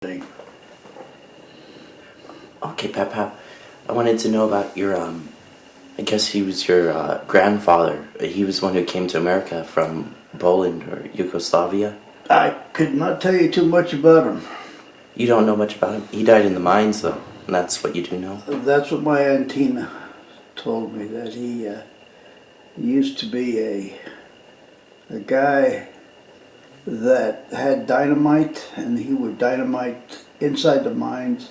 thing. Okay, Pep, I wanted to know about your, I guess he was your grandfather. He was one who came to America from Poland or Yugoslavia. I could not tell you too much about him. You don't know much about him? He died in the mines, though, and that's what you do know. That's what my Aunt Tina told me, that he used to be a guy that had dynamite, and he would dynamite inside the mines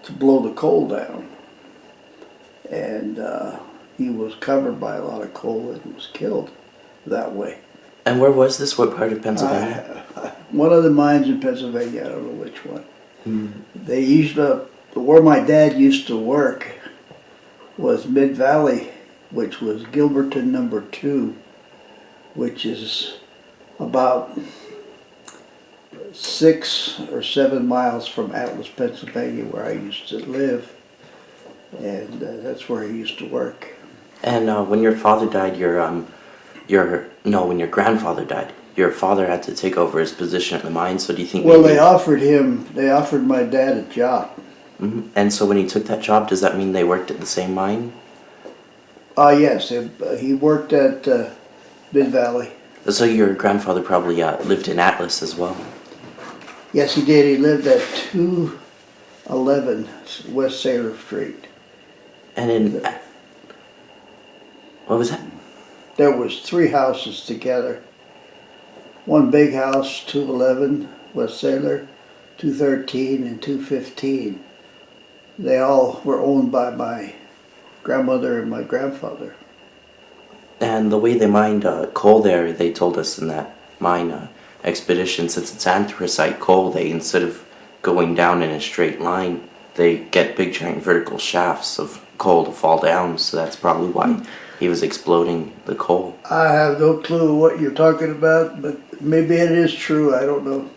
to blow the coal down. And he was covered by a lot of coal and was killed that way. And where was this? What part of Pennsylvania? One of the mines in Pennsylvania, I don't know which one. Mm. They used to, where my dad used to work was Mid Valley, which was Gilberton number 2, which is about 6 or 7 miles from Atlas, Pennsylvania, where I used to live, and that's where he used to work. And when your father died, when your grandfather died, your father had to take over his position at the mine. So do you think? Well, they offered my dad a job. Mm-hmm. And so when he took that job, does that mean they worked at the same mine? Yes, he worked at Mid Valley. So your grandfather probably lived in Atlas as well. Yes, he did. He lived at 211 West Sailor Street. And in what was that? There was 3 houses together. One big house, 211 West Sailor, 213 and 215. They all were owned by my grandmother and my grandfather. And the way they mined coal there, they told us in that mine expedition, since it's anthracite coal, they, instead of going down in a straight line, they get big giant vertical shafts of coal to fall down, so that's probably why he was exploding the coal. I have no clue what you're talking about, but maybe it is true, I don't know.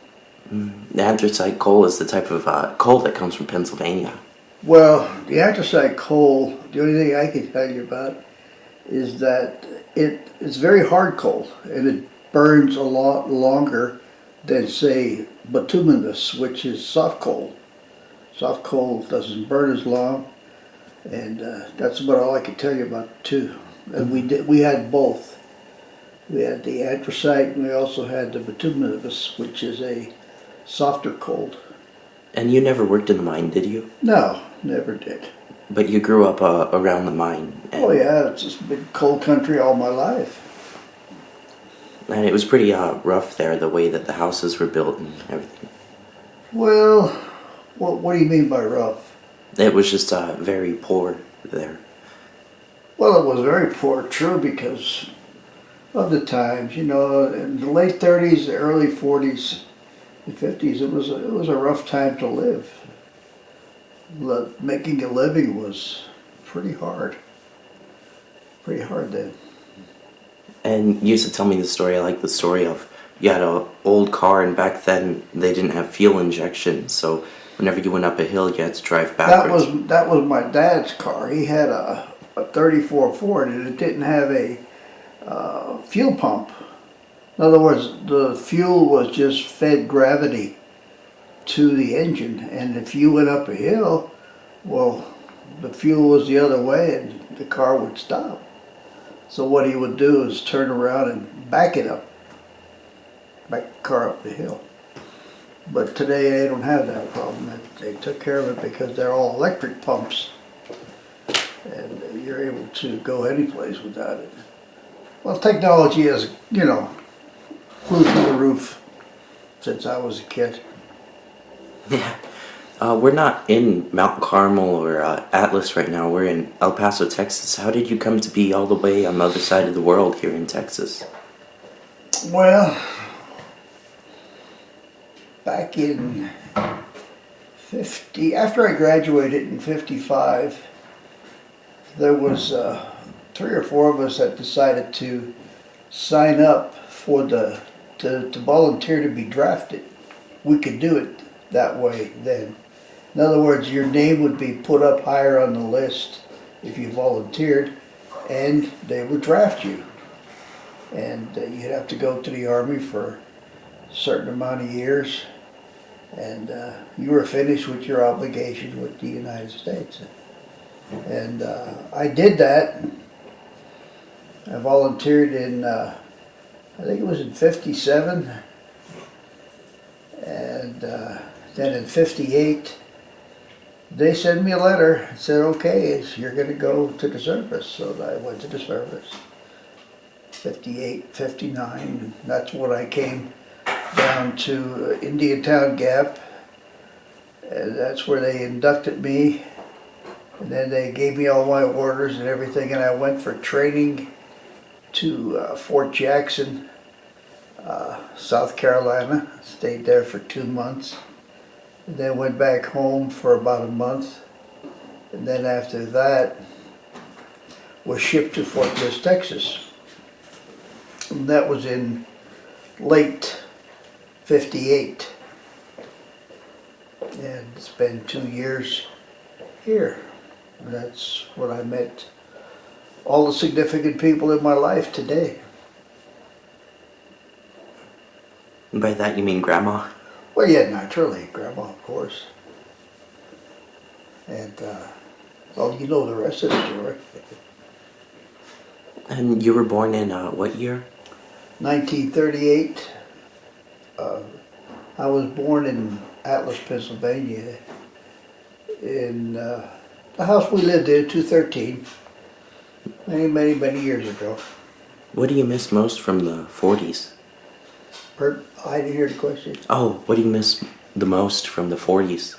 The anthracite coal is the type of coal that comes from Pennsylvania. Well, the anthracite coal, the only thing I can tell you about is that it's very hard coal, and it burns a lot longer than, say, bituminous, which is soft coal. Soft coal doesn't burn as long, and that's about all I can tell you about the two. And we had both. We had the anthracite, and we also had the bituminous, which is a softer coal. And you never worked in the mine, did you? No, never did. But you grew up around the mine. Oh yeah, it's just been coal country all my life. And it was pretty rough there, the way that the houses were built and everything. Well, what do you mean by rough? It was just very poor there. Well, it was very poor, true, because of the times. You know, in the late 30s, the early 40s, the 50s, it was a rough time to live. Making a living was pretty hard. Pretty hard then. And you used to tell me the story, I like the story of you had an old car, and back then they didn't have fuel injection, so whenever you went up a hill you had to drive backwards. That was my dad's car. He had a 34 Ford, and it didn't have a fuel pump. In other words, the fuel was just fed gravity to the engine, and if you went up a hill, well, the fuel was the other way and the car would stop. So what he would do is turn around and back the car up the hill. But today they don't have that problem. They took care of it because they're all electric pumps, and you're able to go any place without it. Well, technology has, flew through the roof since I was a kid. Yeah. We're not in Mount Carmel or Atlas right now. We're in El Paso, Texas. How did you come to be all the way on the other side of the world here in Texas? Well, back in after I graduated in 55, there was 3 or 4 of us that decided to sign up for to volunteer to be drafted. We could do it that way then. In other words, your name would be put up higher on the list if you volunteered, and they would draft you. And you'd have to go to the Army for a certain amount of years, and you were finished with your obligation with the United States. And I did that. I volunteered in, I think it was in 57, and then in 58, they sent me a letter and said, okay, you're going to go to the service. So I went to the service. 58, 59, and that's when I came down to Indiantown Gap, and that's where they inducted me, and then they gave me all my orders and everything, and I went for training to Fort Jackson, South Carolina. Stayed there for 2 months, and then went back home for about a month, and then after that was shipped to Fort Bliss, Texas. And that was in late 58. And it's been 2 years here. And that's when I met all the significant people in my life today. And by that you mean Grandma? Well, yeah, naturally, Grandma, of course. And, well, you know the rest of the story. And you were born in what year? 1938. I was born in Atlas, Pennsylvania, in the house we lived in, 213, many years ago. What do you miss most from the 40s? I didn't hear the question. Oh, what do you miss the most from the 40s?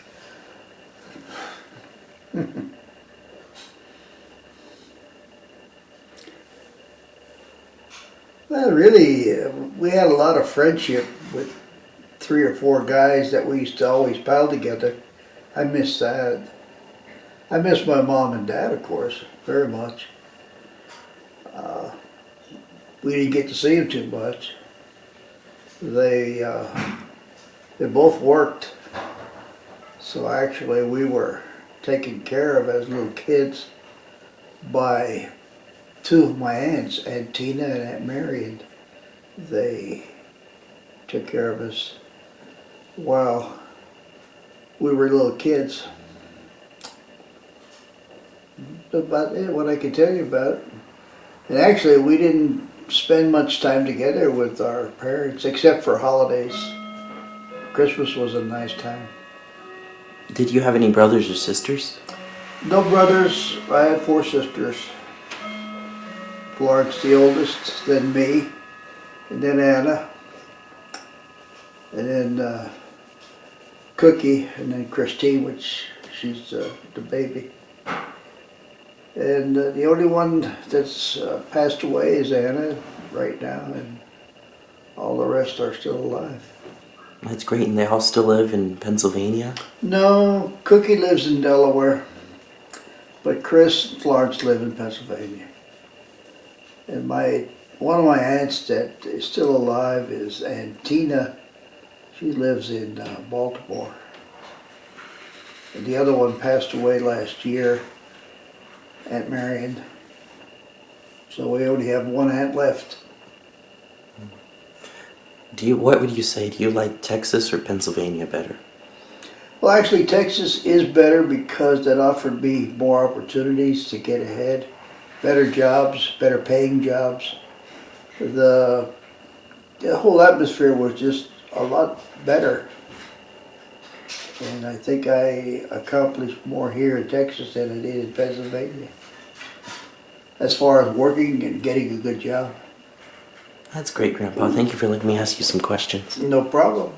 Well, really, we had a lot of friendship with 3 or 4 guys that we used to always pal together. I miss that. I miss my mom and dad, of course, very much. We didn't get to see them too much. They both worked, so actually we were taken care of as little kids by 2 of my aunts, Aunt Tina and Aunt Mary, and they took care of us while we were little kids. That's about it, what I can tell you about it. And actually, we didn't spend much time together with our parents, except for holidays. Christmas was a nice time. Did you have any brothers or sisters? No brothers. I had 4 sisters. Florence, the oldest, then me, and then Anna, and then Cookie, and then Christine, which she's the baby. And the only one that's passed away is Anna right now, and all the rest are still alive. That's great, and they all still live in Pennsylvania? No, Cookie lives in Delaware, but Chris and Florence live in Pennsylvania. And one of my aunts that is still alive is Aunt Tina. She lives in Baltimore. And the other one passed away last year, Aunt Marion. So we only have one aunt left. What would you say? Do you like Texas or Pennsylvania better? Well, actually, Texas is better because that offered me more opportunities to get ahead. Better jobs, better paying jobs. The whole atmosphere was just a lot better. And I think I accomplished more here in Texas than I did in Pennsylvania, as far as working and getting a good job. That's great, Grandpa. Thank you for letting me ask you some questions. No problem.